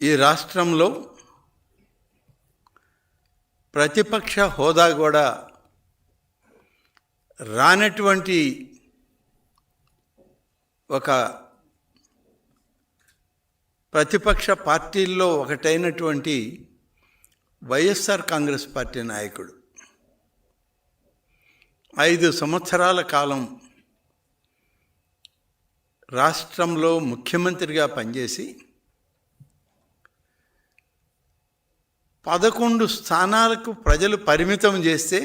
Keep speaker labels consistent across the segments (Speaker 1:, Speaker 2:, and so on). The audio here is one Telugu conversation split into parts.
Speaker 1: ఈ రాష్ట్రంలో ప్రతిపక్ష హోదా కూడా రానటువంటి ఒక ప్రతిపక్ష పార్టీల్లో ఒకటైనటువంటి వైఎస్ఆర్ కాంగ్రెస్ పార్టీ నాయకుడు 5 సంవత్సరాల కాలం రాష్ట్రంలో ముఖ్యమంత్రిగా పనిచేసి 11 స్థానాలకు ప్రజలు పరిమితం చేస్తే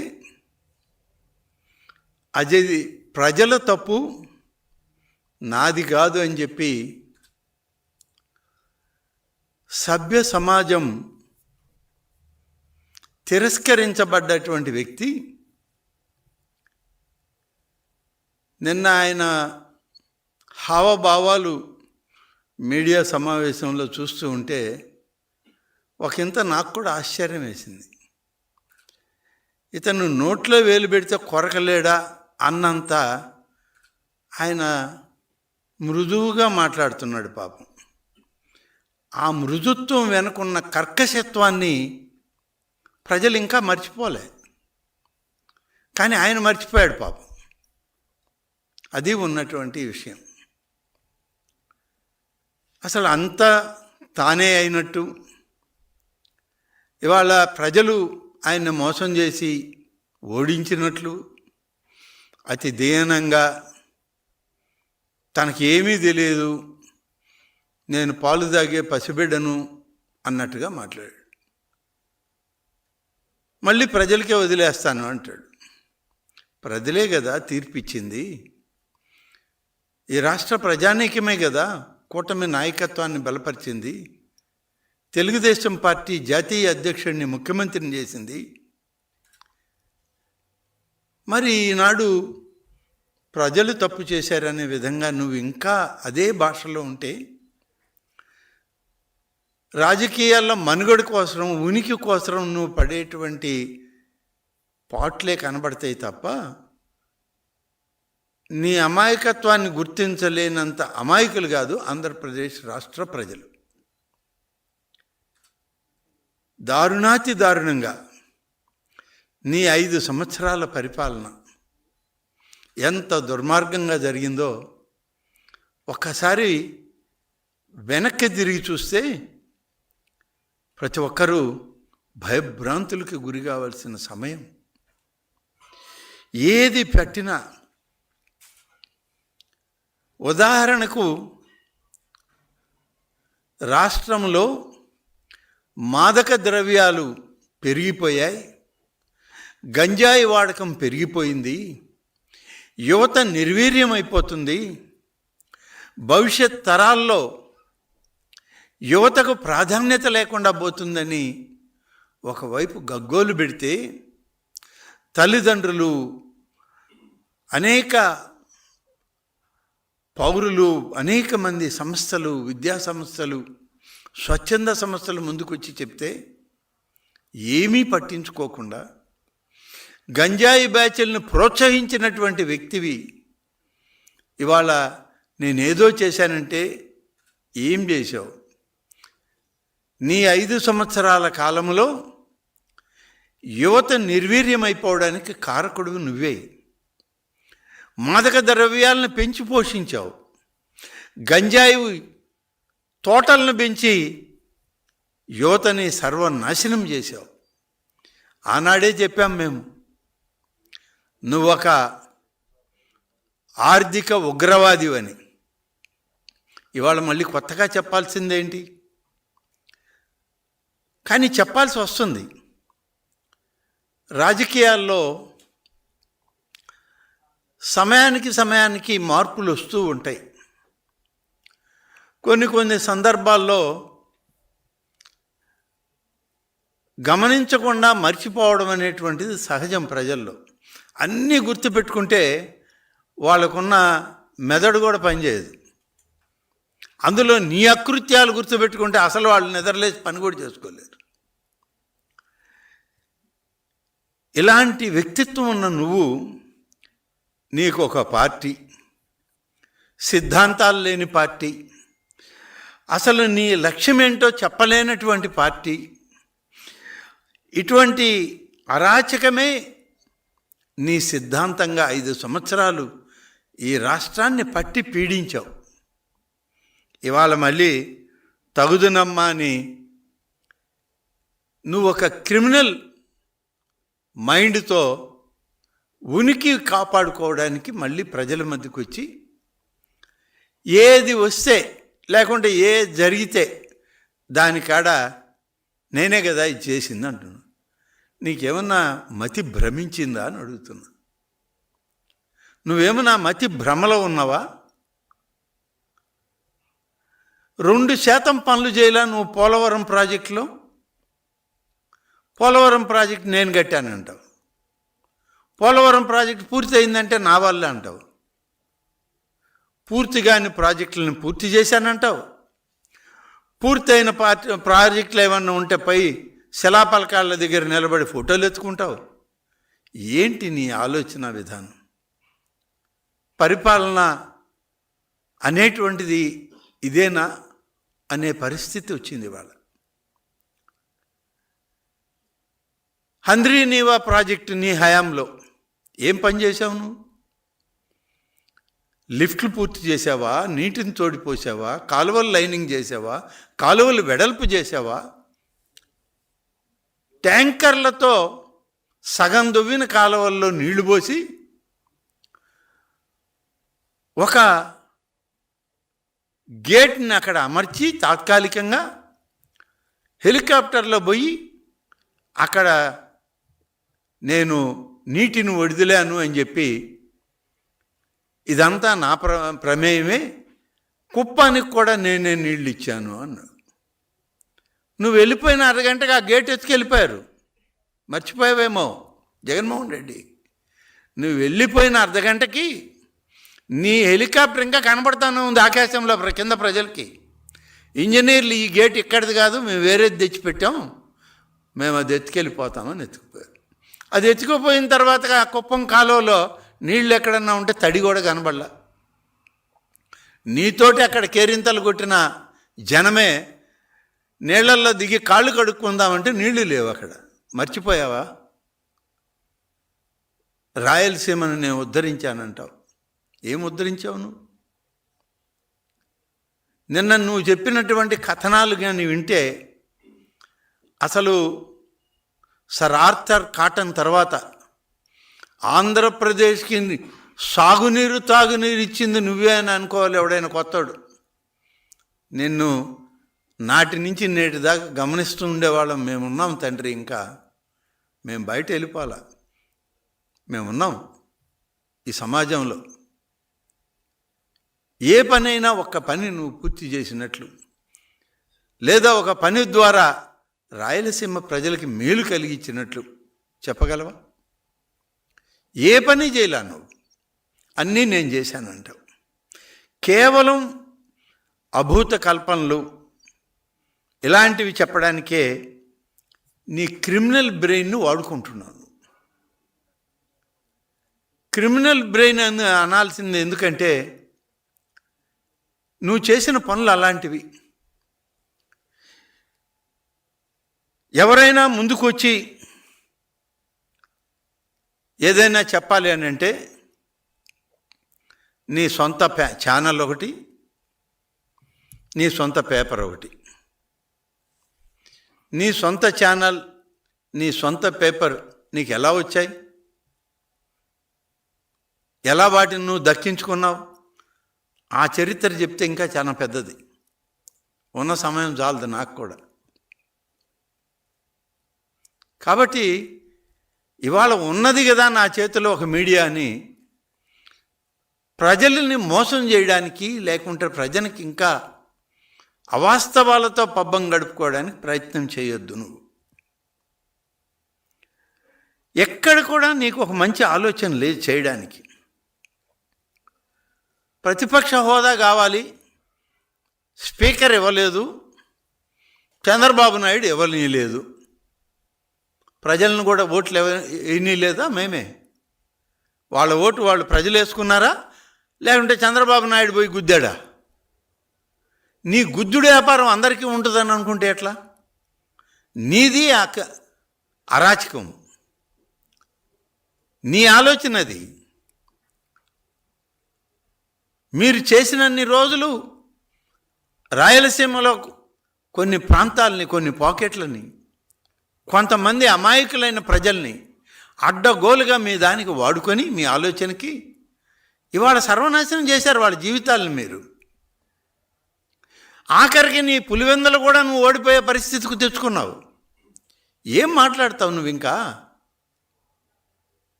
Speaker 1: అది ప్రజల తప్పు, నాది కాదు అని చెప్పి సభ్య సమాజం తిరస్కరించబడ్డటువంటి వ్యక్తి నిన్న ఆయన హావభావాలు మీడియా సమావేశంలో చూస్తూ ఉంటే ఒకంత నాకు కూడా ఆశ్చర్యం వేసింది. ఇతను నోట్లో వేలు పెడితే కొరకలేడా అన్నంత ఆయన మృదువుగా మాట్లాడుతున్నాడు. పాపం ఆ మృదుత్వం వెనుకున్న కర్కశత్వాన్ని ప్రజలు ఇంకా మర్చిపోలే, కానీ ఆయన మర్చిపోయాడు పాపం. అది ఉన్నటువంటి విషయం. అసలు అంతా తానే అయినట్టు ఇవాళ ప్రజలు ఆయన్ని మోసం చేసి ఓడించినట్లు అతి దీనంగా తనకి ఏమీ తెలియదు, నేను పాలు తాగే పసిబిడ్డను అన్నట్టుగా మాట్లాడాడు. మళ్ళీ ప్రజలకే వదిలేస్తాను అంటాడు. ప్రజలే కదా తీర్పిచ్చింది, ఈ రాష్ట్ర ప్రజానీకమే కదా కూటమి నాయకత్వాన్ని బలపరిచింది, తెలుగుదేశం పార్టీ జాతీయ అధ్యక్షుడిని ముఖ్యమంత్రిని చేసింది. మరి ఈనాడు ప్రజలు తప్పు చేశారనే విధంగా నువ్వు ఇంకా అదే భాషలో ఉంటే రాజకీయాల్లో మనుగడ కోసం, ఉనికి కోసం నువ్వు పడేటువంటి పాట్లే కనబడతాయి తప్ప నీ అమాయకత్వాన్ని గుర్తించలేనంత అమాయకులు కాదు ఆంధ్రప్రదేశ్ రాష్ట్ర ప్రజలు. దారుణాతి దారుణంగా నీ 5 సంవత్సరాల పరిపాలన ఎంత దుర్మార్గంగా జరిగిందో ఒక్కసారి వెనక్కి తిరిగి చూస్తే ప్రతి ఒక్కరూ భయభ్రాంతులకు గురి కావాల్సిన సమయం. ఏది పెట్టినా ఉదాహరణకు రాష్ట్రంలో మాదక ద్రవ్యాలు పెరిగిపోయాయి, గంజాయి వాడకం పెరిగిపోయింది, యువత నిర్వీర్యమైపోతుంది, భవిష్యత్ తరాల్లో యువతకు ప్రాధాన్యత లేకుండా పోతుందని ఒకవైపు గగ్గోలు పెడితే తల్లిదండ్రులు, అనేక పౌరులు, అనేక మంది సంస్థలు, విద్యా సంస్థలు, స్వచ్ఛంద సంస్థలు ముందుకొచ్చి చెప్తే ఏమీ పట్టించుకోకుండా గంజాయి బ్యాచ్లను ప్రోత్సహించినటువంటి వ్యక్తివి ఇవాళ నేనేదో చేశానంటే ఏం చేశావు? నీ 5 సంవత్సరాల కాలంలో యువత నిర్వీర్యమైపోవడానికి కారకుడు నువ్వే. మాదక ద్రవ్యాలను పెంచి పోషించావు, గంజాయి తోటలను పెంచి యువతని సర్వనాశనం చేశావు. ఆనాడే చెప్పాం మేము, నువ్వొక ఆర్థిక ఉగ్రవాదివని. ఇవాళ మళ్ళీ కొత్తగా చెప్పాల్సిందేంటి? కానీ చెప్పాల్సి వస్తుంది. రాజకీయాల్లో సమయానికి మార్పులు వస్తూ ఉంటాయి. కొన్ని సందర్భాల్లో గమనించకుండా మర్చిపోవడం అనేటువంటిది సహజం ప్రజల్లో. అన్నీ గుర్తుపెట్టుకుంటే వాళ్ళకున్న మెదడు కూడా పనిచేయదు. అందులో నీ అకృత్యాలు గుర్తుపెట్టుకుంటే అసలు వాళ్ళు నిద్రలేసి పని కూడా చేసుకోలేరు. ఇలాంటి వ్యక్తిత్వం ఉన్న నువ్వు, నీకు ఒక పార్టీ, సిద్ధాంతాలు లేని పార్టీ, అసలు నీ లక్ష్యం ఏంటో చెప్పలేనటువంటి పార్టీ, ఇటువంటి అరాచకమే నీ సిద్ధాంతంగా 5 సంవత్సరాలు ఈ రాష్ట్రాన్ని పట్టి పీడించావు. ఇవాళ మళ్ళీ తగుదునమ్మా అని నువ్వు ఒక క్రిమినల్ మైండ్తో ఉనికి కాపాడుకోవడానికి మళ్ళీ ప్రజల మధ్యకు వచ్చి ఏది వస్తే లేకుంటే ఏది జరిగితే దానికాడ నేనే కదా ఇది చేసింది అంటున్నాను. నీకేమన్నా మతి భ్రమించిందా అని అడుగుతున్నా. నువ్వేమన్నా మతి భ్రమలో ఉన్నావా? 2% పనులు చేయలే నువ్వు పోలవరం ప్రాజెక్టులో. పోలవరం ప్రాజెక్టు నేను కట్టానంటావు. పోలవరం ప్రాజెక్టు పూర్తి అయిందంటే నా వల్లే అంటావు. పూర్తి కాని ప్రాజెక్టులను పూర్తి చేశానంటావు. పూర్తయిన ప్రాజెక్టులు ఏమన్నా ఉంటే పై శిలాపలకాళ్ళ దగ్గర నిలబడి ఫోటోలు ఎత్తుకుంటావు. ఏంటి నీ ఆలోచన విధానం? పరిపాలన అనేటువంటిది ఇదేనా అనే పరిస్థితి వచ్చింది ఇవాళ. హంద్రీనీవా ప్రాజెక్టు నీ హయాంలో ఏం పని చేసావు నువ్వు? లిఫ్ట్లు పూర్తి చేసావా? నీటిని తోడిపోసావా? కాలువలు లైనింగ్ చేసావా? కాలువలు వెడల్పు చేసావా? ట్యాంకర్లతో సగం దువ్విన కాలువల్లో నీళ్లు పోసి ఒక గేట్ని అక్కడ అమర్చి తాత్కాలికంగా హెలికాప్టర్లో పోయి అక్కడ నేను నీటిని వదిలాను అని చెప్పి ఇదంతా నా ప్రమేయమే, కుప్పానికి కూడా నేనే నీళ్ళు ఇచ్చాను అన్నాడు. నువ్వు వెళ్ళిపోయిన అరగంటగా ఆ గేట్ ఎత్తుకెళ్ళిపోయారు. మర్చిపోయావేమో జగన్మోహన్ రెడ్డి. నువ్వు వెళ్ళిపోయిన అర్ధగంటకి నీ హెలికాప్టర్ ఇంకా కనబడతానే ఉంది ఆకాశంలో కింద ప్రజలకి. ఇంజనీర్లు ఈ గేట్ ఇక్కడిది కాదు, మేము వేరేది తెచ్చిపెట్టాం, మేము అది ఎత్తుకెళ్ళిపోతామని ఎత్తుకుపోయారు. అది ఎత్తుకుపోయిన తర్వాత ఆ కుప్పం కాలువలో నీళ్ళు ఎక్కడన్నా ఉంటే తడి కూడా కనబడలా. నీతోటి అక్కడ కేరింతలు కొట్టిన జనమే నీళ్లల్లో దిగి కాళ్ళు కడుక్కుందామంటే నీళ్లు లేవు అక్కడ. మర్చిపోయావా? రాయలసీమను నేను ఉద్ధరించానంటావు. ఏం ఉద్ధరించావు నువ్వు? నిన్న నువ్వు చెప్పినటువంటి కథనాలు కానీ వింటే అసలు సర్ ఆర్థర్ కాటన్ తర్వాత ఆంధ్రప్రదేశ్కి సాగునీరు తాగునీరు ఇచ్చింది నువ్వే అని అనుకోవాలి ఎవడైనా కొత్తడు. నిన్ను నాటి నుంచి నేటి దాకా గమనిస్తూ ఉండేవాళ్ళం. మేమున్నాం తండ్రి, ఇంకా మేము బయట వెళ్ళిపోవాలా, మేమున్నాం ఈ సమాజంలో. ఏ పనైనా ఒక్క పని నువ్వు పూర్తి చేసినట్లు, లేదా ఒక పని ద్వారా రాయలసీమ ప్రజలకి మేలు కలిగించినట్లు చెప్పగలవా? ఏ పని చేయలే నువ్వు. అన్నీ నేను చేశానంటావు. కేవలం అభూత కల్పనలు ఇలాంటివి చెప్పడానికే నీ క్రిమినల్ బ్రెయిన్ను వాడుకుంటున్నాను. క్రిమినల్ బ్రెయిన్ అని అనాల్సింది ఎందుకంటే నువ్వు చేసిన పనులు అలాంటివి. ఎవరైనా ముందుకు వచ్చి ఏదైనా చెప్పాలి అని అంటే నీ సొంత ఛానల్ ఒకటి, నీ సొంత పేపర్ ఒకటి. నీ సొంత ఛానల్, నీ సొంత పేపర్ నీకు ఎలా వచ్చాయి? ఎలా వాటిని నువ్వు దక్కించుకున్నావు? ఆ చరిత్ర చెప్తే ఇంకా చాలా పెద్దది. ఉన్న సమయం చాలదు నాకు కూడా. కాబట్టి ఇవాళ ఉన్నది కదా నా చేతిలో ఒక మీడియా అని ప్రజల్ని మోసం చేయడానికి, లేకుంటే ప్రజలకు ఇంకా అవాస్తవాలతో పబ్బం గడుపుకోవడానికి ప్రయత్నం చేయొద్దు. నువ్వు ఎక్కడ కూడా నీకు ఒక మంచి ఆలోచన లేదు చేయడానికి. ప్రతిపక్ష హోదా కావాలి, స్పీకర్ ఇవ్వలేదు, చంద్రబాబు నాయుడు ఇవ్వలేదు, ప్రజలను కూడా ఓట్లు వేయలేదా? మేమే వాళ్ళ ఓటు వాళ్ళు ప్రజలు వేసుకున్నారా, లేకుంటే చంద్రబాబు నాయుడు పోయి గుద్దాడా? నీ గుజ్జుడు వ్యాపారం అందరికీ ఉంటుందని అనుకుంటే ఎట్లా? నీది అరాచకం, నీ ఆలోచన అది. మీరు చేసినన్ని రోజులు రాయలసీమలో కొన్ని ప్రాంతాలని, కొన్ని పాకెట్లని, కొంతమంది అమాయకులైన ప్రజల్ని అడ్డగోలుగా మీ దానికి వాడుకొని, మీ ఆలోచనకి ఇవాళ సర్వనాశనం చేశారు వాళ్ళ జీవితాలను. మీరు ఆఖరికి నీ పులివెందలు కూడా నువ్వు ఓడిపోయే పరిస్థితికి తెచ్చుకున్నావు. ఏం మాట్లాడతావు నువ్వు? ఇంకా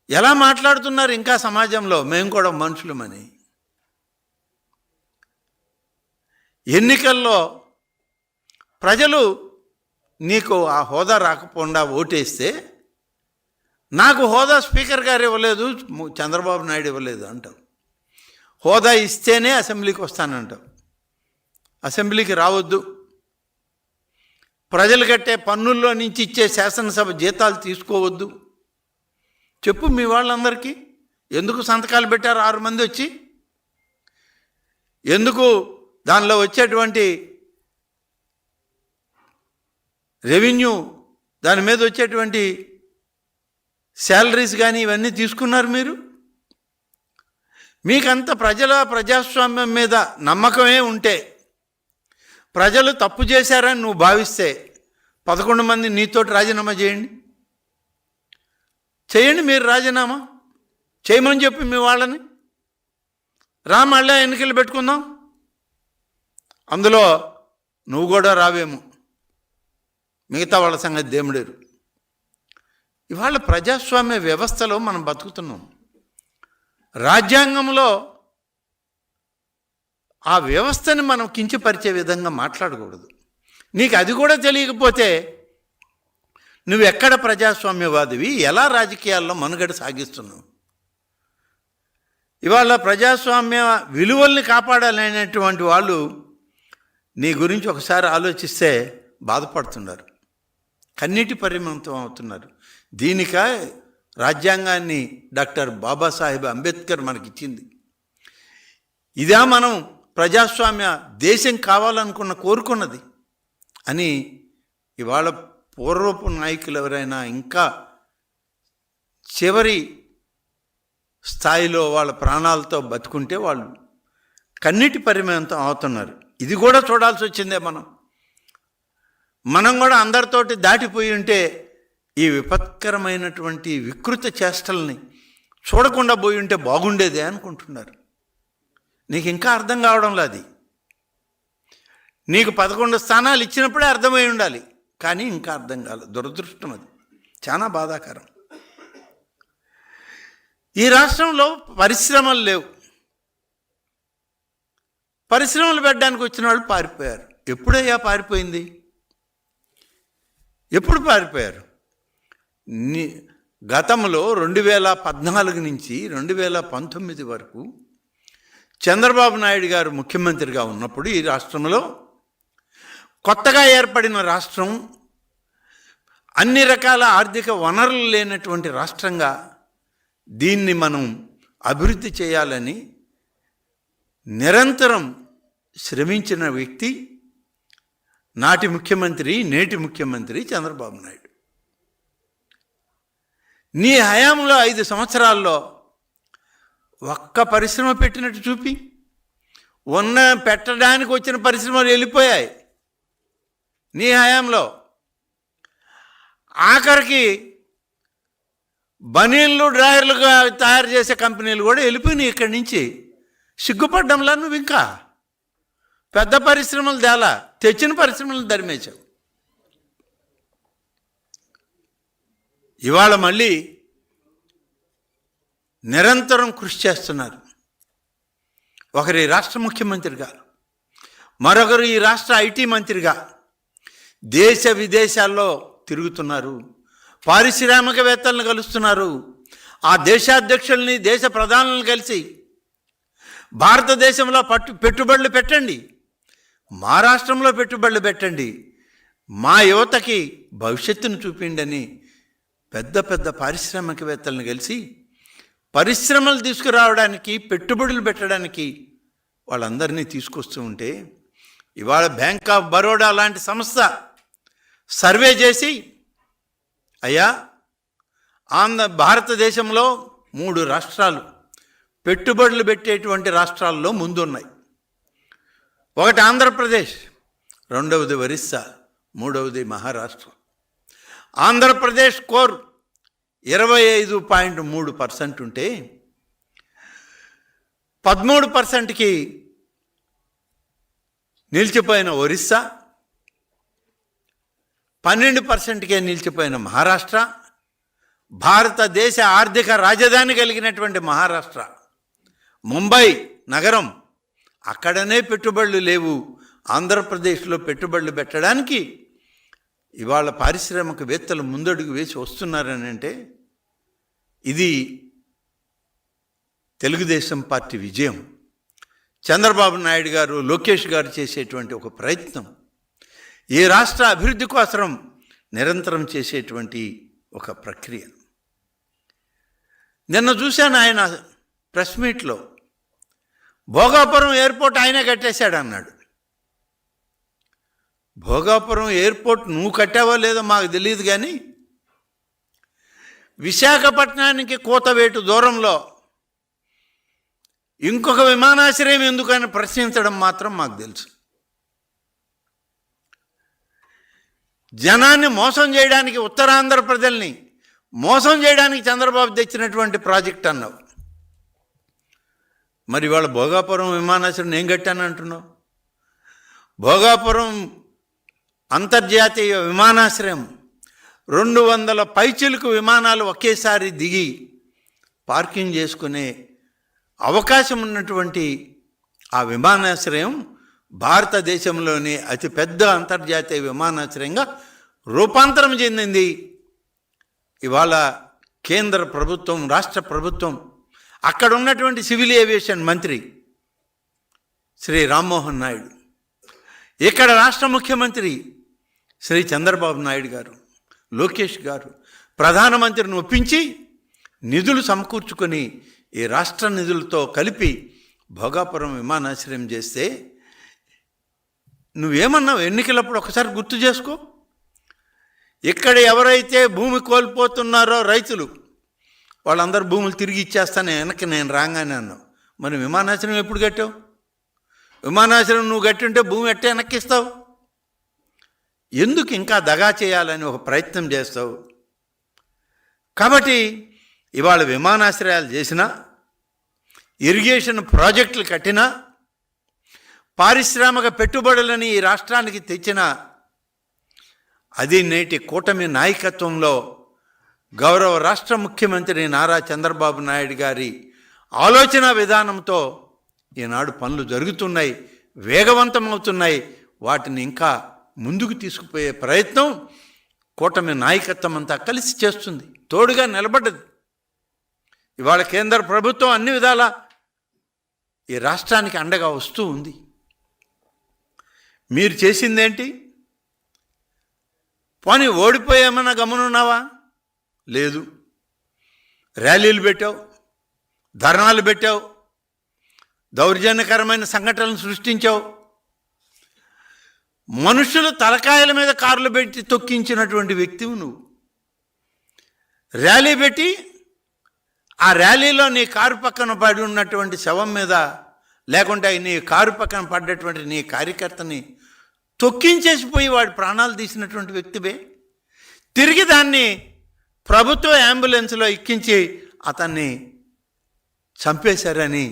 Speaker 1: ఎలా మాట్లాడుతున్నారు ఇంకా సమాజంలో మేము కూడా మనుషులమని? ఎన్నికల్లో ప్రజలు నీకు ఆ హోదా రాకపోకుండా ఓటేస్తే, నాకు హోదా స్పీకర్ గారు ఇవ్వలేదు, చంద్రబాబు నాయుడు ఇవ్వలేదు అంటావు. హోదా ఇస్తేనే అసెంబ్లీకి వస్తానంటావు. అసెంబ్లీకి రావద్దు. ప్రజలు కట్టే పన్నుల్లో నుంచి ఇచ్చే శాసనసభ జీతాలు తీసుకోవద్దు. చెప్పు మీ వాళ్ళందరికీ. ఎందుకు సంతకాలు పెట్టారు 6 మంది వచ్చి? ఎందుకు దానిలో వచ్చేటువంటి రెవెన్యూ, దాని మీద వచ్చేటువంటి శాలరీస్ కానీ ఇవన్నీ తీసుకున్నారు మీరు? మీకంత ప్రజాస్వామ్యం మీద నమ్మకమే ఉంటే, ప్రజలు తప్పు చేశారని నువ్వు భావిస్తే 11 మంది నీతోటి రాజీనామా చేయండి. మీరు రాజీనామా చేయమని చెప్పి మీ వాళ్ళని మళ్ళీ ఎన్నికలు పెట్టుకుందాం. అందులో నువ్వు కూడా రావేమో, మిగతా వాళ్ళ సంగతి దేవుడేరు. ఇవాళ ప్రజాస్వామ్య వ్యవస్థలో మనం బతుకుతున్నాం. రాజ్యాంగంలో ఆ వ్యవస్థని మనం కించపరిచే విధంగా మాట్లాడకూడదు. నీకు అది కూడా తెలియకపోతే నువ్వెక్కడ ప్రజాస్వామ్యవాదివి? ఎలా రాజకీయాల్లో మనుగడ సాగిస్తున్నావు? ఇవాళ ప్రజాస్వామ్య విలువల్ని కాపాడాలనేటువంటి వాళ్ళు నీ గురించి ఒకసారి ఆలోచిస్తే బాధపడుతున్నారు, కన్నీటి పరిమితం అవుతున్నారు. దీనిక రాజ్యాంగాన్ని డాక్టర్ బాబాసాహెబ్ అంబేద్కర్ మనకిచ్చింది. ఇదా మనం ప్రజాస్వామ్య దేశం కావాలనుకున్న కోరుకున్నది అని ఇవాళ పూర్వపు నాయకులు ఎవరైనా ఇంకా చివరి స్థాయిలో వాళ్ళ ప్రాణాలతో బతుకుంటే వాళ్ళు కన్నీటి పరిమితం అవుతున్నారు. ఇది కూడా చూడాల్సి వచ్చిందే. మనం కూడా అందరితోటి దాటిపోయి ఉంటే ఈ విపత్కరమైనటువంటి వికృత చేష్టల్ని చూడకుండా పోయి ఉంటే బాగుండేదే అనుకుంటున్నారు. నీకు ఇంకా అర్థం కావడంలో అది. నీకు 11 స్థానాలు ఇచ్చినప్పుడే అర్థమై ఉండాలి, కానీ ఇంకా అర్థం కాలేదు. దురదృష్టం అది, చాలా బాధాకరం. ఈ రాష్ట్రంలో పరిశ్రమలు లేవు. పరిశ్రమలు పెట్టడానికి వచ్చిన వాళ్ళు పారిపోయారు. ఎప్పుడయ్యా పారిపోయింది? ఎప్పుడు పారిపోయారు? గతంలో 2014 నుంచి 2019 వరకు చంద్రబాబు నాయుడు గారు ముఖ్యమంత్రిగా ఉన్నప్పుడు ఈ రాష్ట్రంలో కొత్తగా ఏర్పడిన రాష్ట్రం, అన్ని రకాల ఆర్థిక వనరులు లేనటువంటి రాష్ట్రంగా దీన్ని మనం అభివృద్ధి చేయాలని నిరంతరం శ్రమించిన వ్యక్తి నాటి ముఖ్యమంత్రి, నేటి ముఖ్యమంత్రి చంద్రబాబు నాయుడు. నీ హయాంలో 5 సంవత్సరాల్లో ఒక్క పరిశ్రమ పెట్టినట్టు చూపి. పెట్టడానికి వచ్చిన పరిశ్రమలు వెళ్ళిపోయాయి నీ హయాంలో. ఆఖరికి బనీన్లు, డ్రాయర్లుగా తయారు చేసే కంపెనీలు కూడా వెళ్ళిపోయినాయి ఇక్కడి నుంచి. సిగ్గుపడ్డంలా నువ్వు ఇంకా పెద్ద పరిశ్రమలు తెచ్చిన పరిశ్రమలు ధర్మేశావు. ఇవాళ మళ్ళీ నిరంతరం కృషి చేస్తున్నారు. ఒకరు ఈ రాష్ట్ర ముఖ్యమంత్రిగా, మరొకరు ఈ రాష్ట్ర ఐటీ మంత్రిగా దేశ విదేశాల్లో తిరుగుతున్నారు. పారిశ్రామికవేత్తలను కలుస్తున్నారు. ఆ దేశాధ్యక్షుల్ని, దేశ ప్రధానులను కలిసి భారతదేశంలో పెట్టుబడులు పెట్టండి, మా రాష్ట్రంలో పెట్టుబడులు పెట్టండి, మా యువతకి భవిష్యత్తును చూపిండి అని పెద్ద పెద్ద పారిశ్రామికవేత్తలను కలిసి పరిశ్రమలు తీసుకురావడానికి, పెట్టుబడులు పెట్టడానికి వాళ్ళందరినీ తీసుకొస్తూ ఉంటే ఇవాళ బ్యాంక్ ఆఫ్ బరోడా లాంటి సంస్థ సర్వే చేసి, అయ్యా భారతదేశంలో 3 రాష్ట్రాలు పెట్టుబడులు పెట్టేటువంటి రాష్ట్రాల్లో ముందున్నాయి. ఒకటి ఆంధ్రప్రదేశ్, రెండవది ఒరిస్సా, మూడవది మహారాష్ట్ర. ఆంధ్రప్రదేశ్ కోర్ 25.3% ఉంటే 13%కి నిలిచిపోయిన ఒరిస్సా, 12%కే నిలిచిపోయిన మహారాష్ట్ర, భారతదేశ ఆర్థిక రాజధాని కలిగినటువంటి మహారాష్ట్ర, ముంబై నగరం, అక్కడనే పెట్టుబడులు లేవు. ఆంధ్రప్రదేశ్లో పెట్టుబడులు పెట్టడానికి ఇవాళ పారిశ్రామికవేత్తలు ముందడుగు వేసి వస్తున్నారని అంటే ఇది తెలుగుదేశం పార్టీ విజయం. చంద్రబాబు నాయుడు గారు, లోకేష్ గారు చేసేటువంటి ఒక ప్రయత్నం, ఈ రాష్ట్ర అభివృద్ధి కోసం నిరంతరం చేసేటువంటి ఒక ప్రక్రియ. నిన్న చూశాను ఆయన ప్రెస్ మీట్లో, భోగాపురం ఎయిర్పోర్ట్ ఆయనే కట్టేశాడు అన్నాడు. భోగాపురం ఎయిర్పోర్ట్ నువ్వు కట్టావో లేదో మాకు తెలియదు, కానీ విశాఖపట్నానికి కోతవేటు దూరంలో ఇంకొక విమానాశ్రయం ఎందుకని ప్రశ్నించడం మాత్రం మాకు తెలుసు. జనాన్ని మోసం చేయడానికి, ఉత్తరాంధ్ర ప్రజల్ని మోసం చేయడానికి చంద్రబాబు తెచ్చినటువంటి ప్రాజెక్ట్ అన్నావు. మరి ఇవాళ భోగాపురం విమానాశ్రయం నేను కట్టాను అంటున్నావు. భోగాపురం అంతర్జాతీయ విమానాశ్రయం 200 పైచిలుకు విమానాలు ఒకేసారి దిగి పార్కింగ్ చేసుకునే అవకాశం ఉన్నటువంటి ఆ విమానాశ్రయం భారతదేశంలోని అతిపెద్ద అంతర్జాతీయ విమానాశ్రయంగా రూపాంతరం చెందింది. ఇవాళ కేంద్ర ప్రభుత్వం, రాష్ట్ర ప్రభుత్వం, అక్కడ ఉన్నటువంటి సివిల్ ఏవియేషన్ మంత్రి శ్రీ రామ్మోహన్ నాయుడు, ఇక్కడ రాష్ట్ర ముఖ్యమంత్రి శ్రీ చంద్రబాబు నాయుడు గారు, లోకేష్ గారు ప్రధానమంత్రిని ఒప్పించి నిధులు సమకూర్చుకొని ఈ రాష్ట్ర నిధులతో కలిపి భోగాపురం విమానాశ్రయం చేస్తే నువ్వేమన్నావు ఎన్నికలప్పుడు ఒకసారి గుర్తు చేసుకో. ఇక్కడ ఎవరైతే భూమి కోల్పోతున్నారో రైతులు, వాళ్ళందరూ భూములు తిరిగి ఇచ్చేస్తాను వెనక్కి నేను రాగానే అన్నావు. మరి విమానాశ్రయం ఎప్పుడు కట్టావు? విమానాశ్రయం నువ్వు కట్టుంటే భూమి ఎట్టే వెనక్కిస్తావు? ఎందుకు ఇంకా దగా చేయాలని ఒక ప్రయత్నం చేస్తావు? కాబట్టి ఇవాళ విమానాశ్రయాలు చేసినా, ఇరిగేషన్ ప్రాజెక్టులు కట్టినా, పారిశ్రామిక పెట్టుబడులని ఈ రాష్ట్రానికి తెచ్చినా, అది నేటి కూటమి నాయకత్వంలో గౌరవ రాష్ట్ర ముఖ్యమంత్రి నారా చంద్రబాబు నాయుడు గారి ఆలోచన విధానంతో ఈనాడు పనులు జరుగుతున్నాయి, వేగవంతమవుతున్నాయి. వాటిని ఇంకా ముందుకు తీసుకుపోయే ప్రయత్నం కూటమి నాయకత్వం అంతా కలిసి చేస్తుంది, తోడుగా నిలబడ్డది. ఇవాళ కేంద్ర ప్రభుత్వం అన్ని విధాలా ఈ రాష్ట్రానికి అండగా వస్తూ ఉంది. మీరు చేసిందేంటి? పోనీ ఓడిపోయామన్నా గమనున్నావా? లేదు. ర్యాలీలు పెట్టావు, ధర్నాలు పెట్టావు, దౌర్జన్యకరమైన సంఘటనలు సృష్టించావు, మనుషులు తలకాయల మీద కార్లు పెట్టి తొక్కించినటువంటి వ్యక్తివి నువ్వు. ర్యాలీ పెట్టి ఆ ర్యాలీలో నీ కారు పక్కన పడి ఉన్నటువంటి శవం మీద, లేకుంటే నీ కారు పక్కన పడ్డటువంటి నీ కార్యకర్తని తొక్కించేసిపోయి వాడి ప్రాణాలు తీసినటువంటి వ్యక్తివే. తిరిగి దాన్ని ప్రభుత్వ అంబులెన్స్లో ఎక్కించి అతన్ని చంపేశారని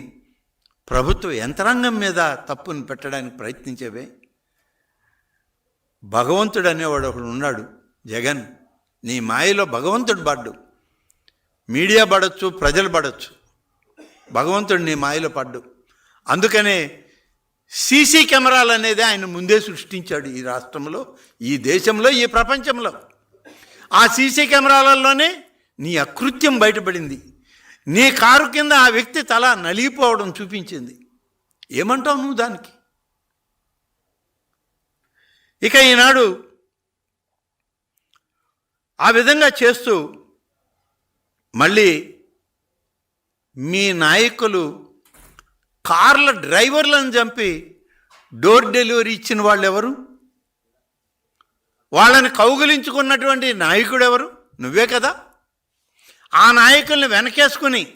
Speaker 1: ప్రభుత్వ యంత్రాంగం మీద తప్పును పెట్టడానికి ప్రయత్నించేవే. భగవంతుడు అనేవాడు ఒకడు ఉన్నాడు, జగన్. నీ మాయలో భగవంతుడు పడ్డు. మీడియా పడవచ్చు, ప్రజలు పడవచ్చు, భగవంతుడు నీ మాయలో పడ్డు. అందుకనే సీసీ కెమెరాలు అనేది ఆయన ముందే సృష్టించాడు ఈ రాష్ట్రంలో, ఈ దేశంలో, ఈ ప్రపంచంలో. ఆ సీసీ కెమెరాలలోనే నీ అకృత్యం బయటపడింది. నీ కారు కింద ఆ వ్యక్తి తల నలిగిపోవడం చూపించింది. ఏమంటావు నువ్వు దానికి? ఇక ఈనాడు ఆ విధంగా చేస్తూ మళ్ళీ మీ నాయకులు కార్ల డ్రైవర్లను చంపి డోర్ డెలివరీ ఇచ్చిన వాళ్ళు ఎవరు? వాళ్ళని కౌగిలించుకున్నటువంటి నాయకుడు ఎవరు? నువ్వే కదా. ఆ నాయకుల్ని వెనకేసుకుని